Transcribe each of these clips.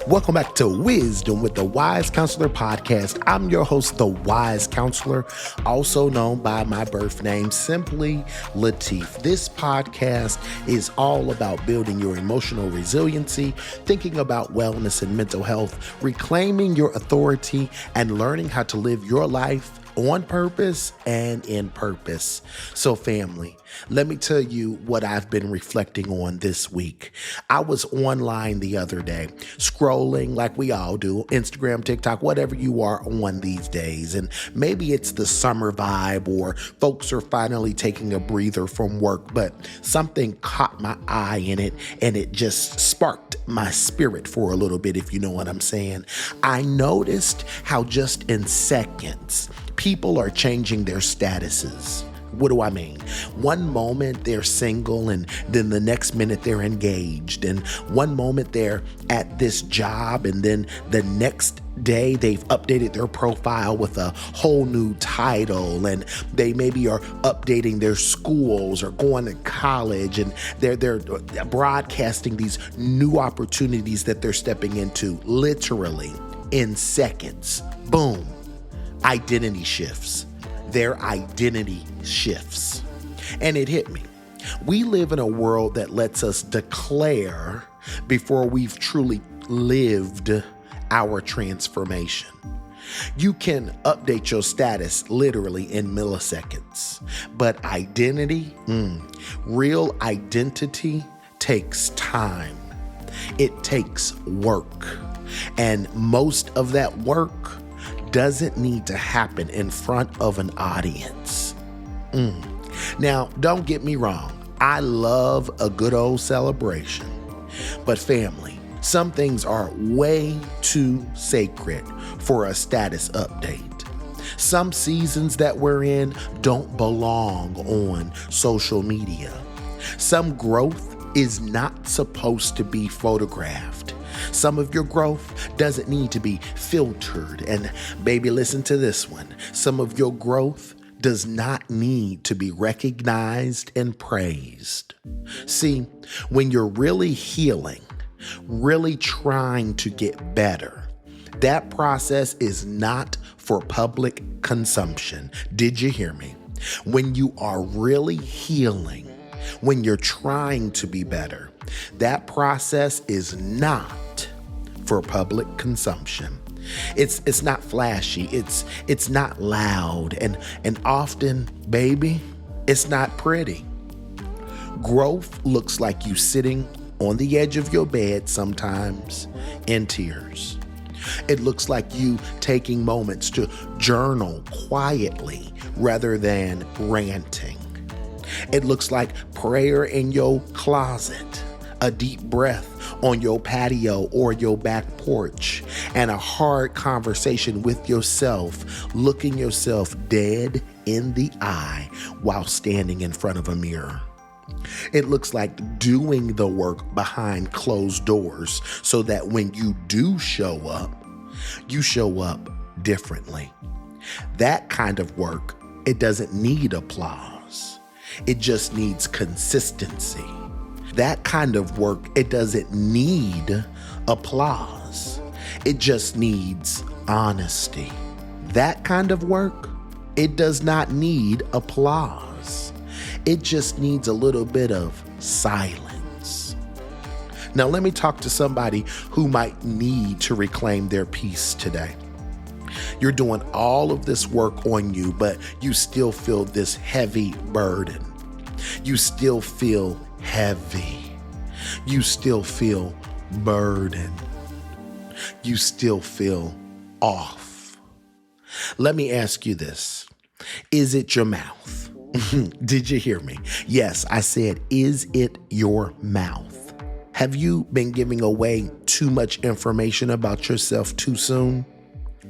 Welcome back to Wisdom with the Wise Counselor podcast. I'm your host, the Wise Counselor, also known by my birth name, simply Lateef. This podcast is all about building your emotional resiliency, thinking about wellness and mental health, reclaiming your authority, and learning how to live your life on purpose and in purpose. So family, let me tell you what I've been reflecting on this week. I was online the other day, scrolling like we all do, Instagram, TikTok, whatever you are on these days. And maybe it's the summer vibe or folks are finally taking a breather from work, but something caught my eye in it and it just sparked my spirit for a little bit, if you know what I'm saying. I noticed how just in seconds, people are changing their statuses. What do I mean? One moment they're single and then the next minute they're engaged. And one moment they're at this job and then the next day they've updated their profile with a whole new title, and they maybe are updating their schools or going to college, and they're broadcasting these new opportunities that they're stepping into literally in seconds. Boom. Identity shifts. Their identity shifts. And it hit me. We live in a world that lets us declare before we've truly lived our transformation. You can update your status literally in milliseconds, but identity, real identity takes time. It takes work. And most of that work doesn't need to happen in front of an audience. Now, don't get me wrong. I love a good old celebration. But family, some things are way too sacred for a status update. Some seasons that we're in don't belong on social media. Some growth is not supposed to be photographed. Some of your growth doesn't need to be filtered. And baby, listen to this one. Some of your growth does not need to be recognized and praised. See, when you're really healing, really trying to get better, that process is not for public consumption. Did you hear me? When you are really healing, when you're trying to be better, that process is not for public consumption. It's not flashy. It's not loud. And often, baby, it's not pretty. Growth looks like you sitting on the edge of your bed sometimes in tears. It looks like you taking moments to journal quietly rather than ranting. It looks like prayer in your closet, a deep breath on your patio or your back porch, and a hard conversation with yourself, looking yourself dead in the eye while standing in front of a mirror. It looks like doing the work behind closed doors so that when you do show up, you show up differently. That kind of work, it doesn't need applause. It just needs consistency. That kind of work, it doesn't need applause. It just needs honesty. That kind of work, it does not need applause. It just needs a little bit of silence. Now, let me talk to somebody who might need to reclaim their peace today. You're doing all of this work on you, but you still feel this heavy burden. You still feel heavy. You still feel burdened. You still feel off. Let me ask you this. Is it your mouth? Did you hear me? Yes, I said, is it your mouth? Have you been giving away too much information about yourself too soon?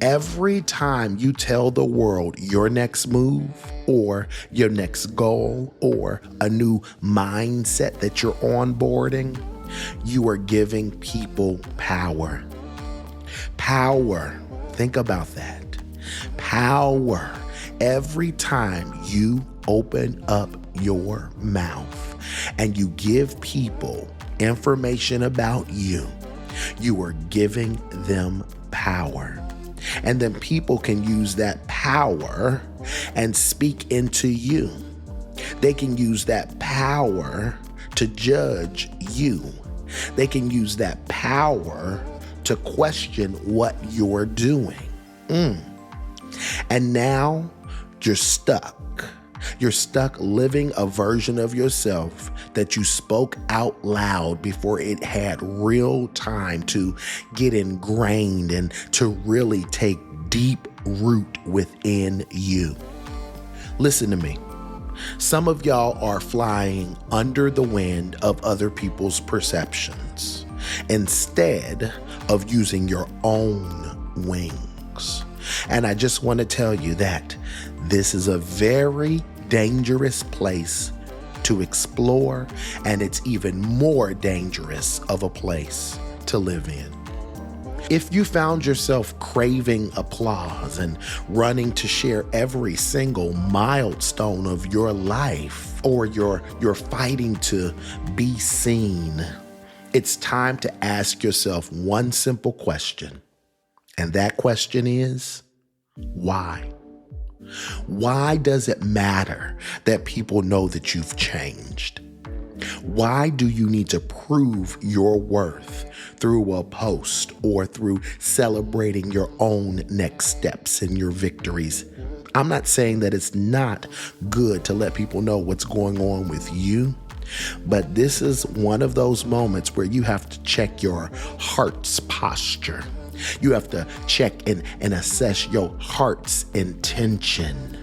Every time you tell the world your next move or your next goal or a new mindset that you're onboarding, you are giving people power. Power. Think about that. Power. Every time you open up your mouth and you give people information about you, You are giving them power. And then people can use that power and speak into you. They can use that power to judge you. They can use that power to question what you're doing. And now you're stuck. You're stuck living a version of yourself that you spoke out loud before it had real time to get ingrained and to really take deep root within you. Listen to me. Some of y'all are flying under the wind of other people's perceptions instead of using your own wings. And I just want to tell you that this is a very dangerous place to explore, and it's even more dangerous of a place to live in. If you found yourself craving applause and running to share every single milestone of your life, or you're fighting to be seen, it's time to ask yourself one simple question. And that question is, why? Why does it matter that people know that you've changed? Why do you need to prove your worth through a post or through celebrating your own next steps and your victories? I'm not saying that it's not good to let people know what's going on with you, but this is one of those moments where you have to check your heart's posture. You have to check and assess your heart's intention.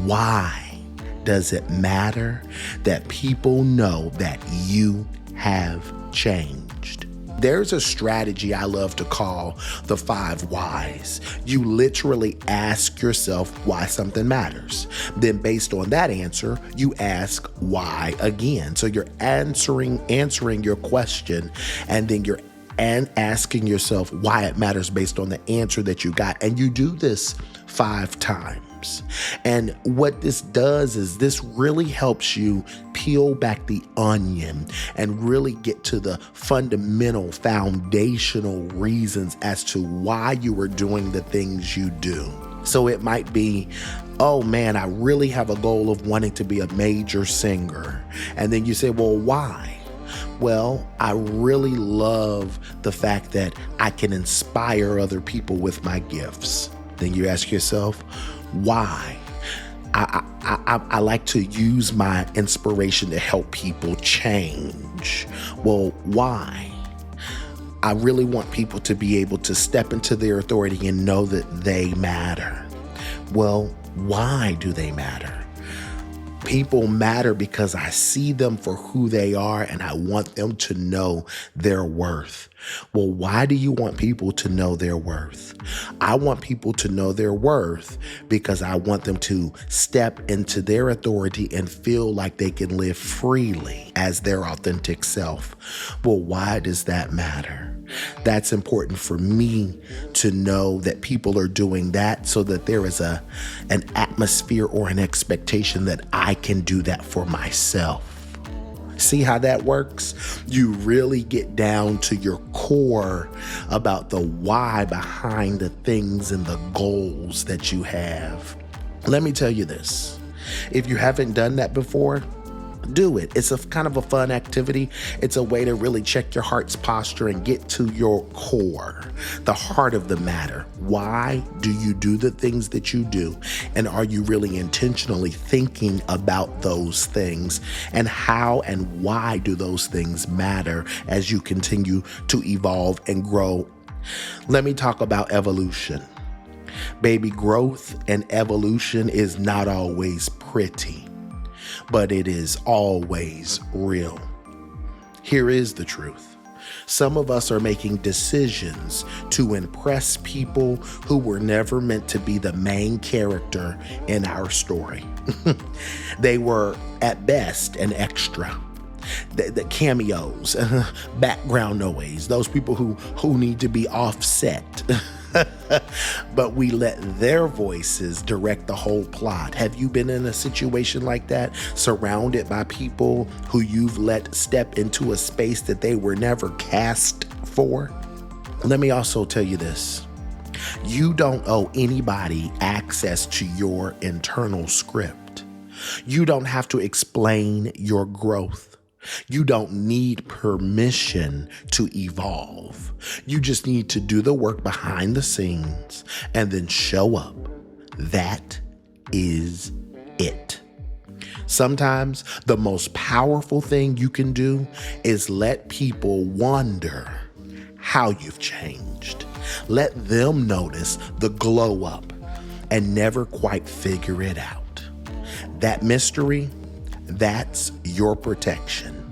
Why does it matter that people know that you have changed? There's a strategy I love to call the 5 whys. You literally ask yourself why something matters. Then based on that answer, you ask why again. So you're answering your question, and then you're asking yourself why it matters based on the answer that you got. And you do this 5 times. And what this does is this really helps you peel back the onion and really get to the fundamental, foundational reasons as to why you are doing the things you do. So it might be, oh man, I really have a goal of wanting to be a major singer. And then you say, well, why? Well, I really love the fact that I can inspire other people with my gifts. Then you ask yourself, why? I like to use my inspiration to help people change. Well, why? I really want people to be able to step into their authority and know that they matter. Well, why do they matter? People matter because I see them for who they are and I want them to know their worth. Well, why do you want people to know their worth? I want people to know their worth because I want them to step into their authority and feel like they can live freely as their authentic self. Well, why does that matter? That's important for me to know that people are doing that so that there is an atmosphere or an expectation that I can do that for myself. See how that works? You really get down to your core about the why behind the things and the goals that you have. Let me tell you this. If you haven't done that before, do it. It's a kind of a fun activity. It's a way to really check your heart's posture and get to your core, the heart of the matter. Why do you do the things that you do? And are you really intentionally thinking about those things? And how and why do those things matter as you continue to evolve and grow? Let me talk about evolution. Baby, growth and evolution is not always pretty, but it is always real. Here is the truth. Some of us are making decisions to impress people who were never meant to be the main character in our story. They were, at best, an extra. The cameos, background noise, those people who need to be offset. but we let their voices direct the whole plot. Have you been in a situation like that, surrounded by people who you've let step into a space that they were never cast for? Let me also tell you this. You don't owe anybody access to your internal script. You don't have to explain your growth. You don't need permission to evolve. You just need to do the work behind the scenes and then show up. That is it. Sometimes the most powerful thing you can do is let people wonder how you've changed. Let them notice the glow up and never quite figure it out. That mystery, that's your protection.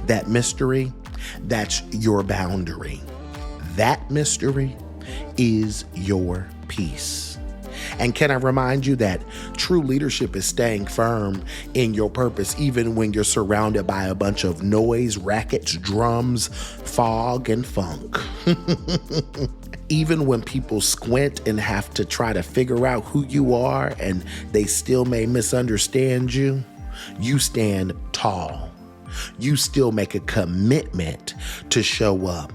That mystery, that's your boundary. That mystery is your peace. And can I remind you that true leadership is staying firm in your purpose, even when you're surrounded by a bunch of noise, rackets, drums, fog, and funk. Even when people squint and have to try to figure out who you are and they still may misunderstand you, you stand tall. You still make a commitment to show up,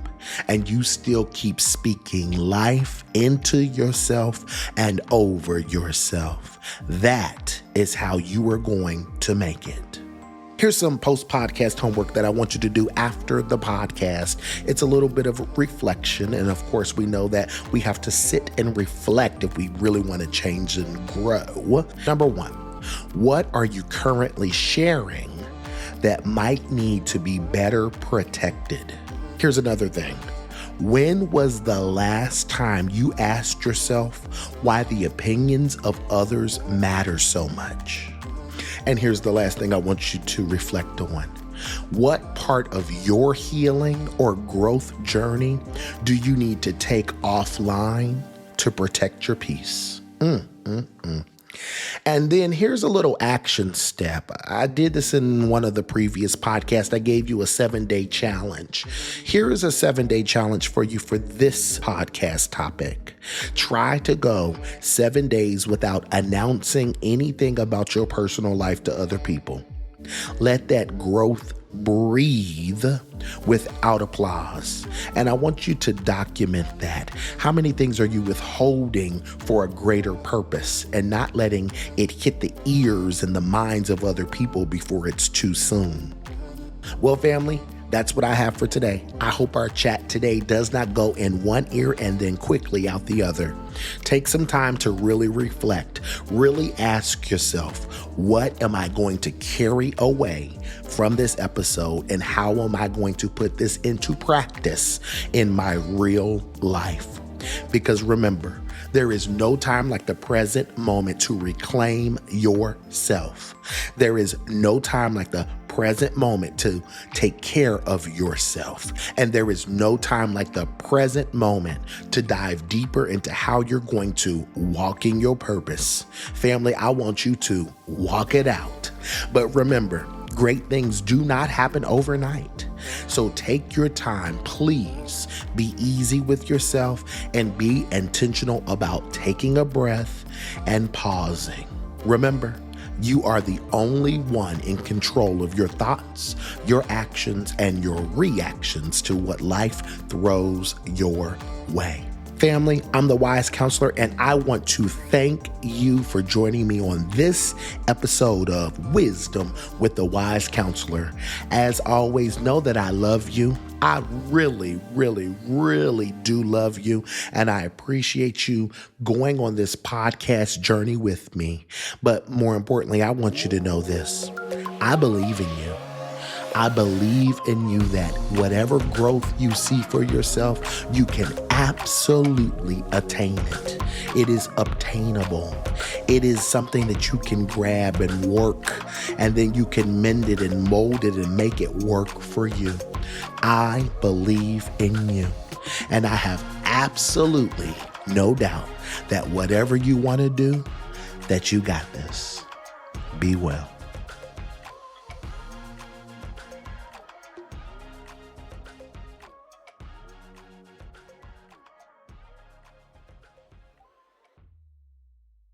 and you still keep speaking life into yourself and over yourself. That is how you are going to make it. Here's some post-podcast homework that I want you to do after the podcast. It's a little bit of reflection. And of course, we know that we have to sit and reflect if we really want to change and grow. Number one, what are you currently sharing that might need to be better protected? Here's another thing. When was the last time you asked yourself why the opinions of others matter so much? And here's the last thing I want you to reflect on. What part of your healing or growth journey do you need to take offline to protect your peace? And then here's a little action step. I did this in one of the previous podcasts. I gave you a 7-day challenge. Here is a 7-day challenge for you for this podcast topic. Try to go 7 days without announcing anything about your personal life to other people. Let that growth breathe without applause. And I want you to document that. How many things are you withholding for a greater purpose and not letting it hit the ears and the minds of other people before it's too soon? Well, family, that's what I have for today. I hope our chat today does not go in one ear and then quickly out the other. Take some time to really reflect. Really ask yourself, what am I going to carry away from this episode, and how am I going to put this into practice in my real life? Because remember, there is no time like the present moment to reclaim yourself. There is no time like the present moment to take care of yourself. And there is no time like the present moment to dive deeper into how you're going to walk in your purpose. Family, I want you to walk it out. But remember, great things do not happen overnight. So take your time, please. Be easy with yourself and be intentional about taking a breath and pausing. Remember, you are the only one in control of your thoughts, your actions, and your reactions to what life throws your way. Family, I'm the Wise Counselor, and I want to thank you for joining me on this episode of Wisdom with the Wise Counselor. As always, know that I love you. I really, really, really do love you, and I appreciate you going on this podcast journey with me. But more importantly, I want you to know this. I believe in you. I believe in you that whatever growth you see for yourself, you can absolutely attain it. It is obtainable. It is something that you can grab and work, and then you can mend it and mold it and make it work for you. I believe in you, and I have absolutely no doubt that whatever you want to do, that you got this. Be well.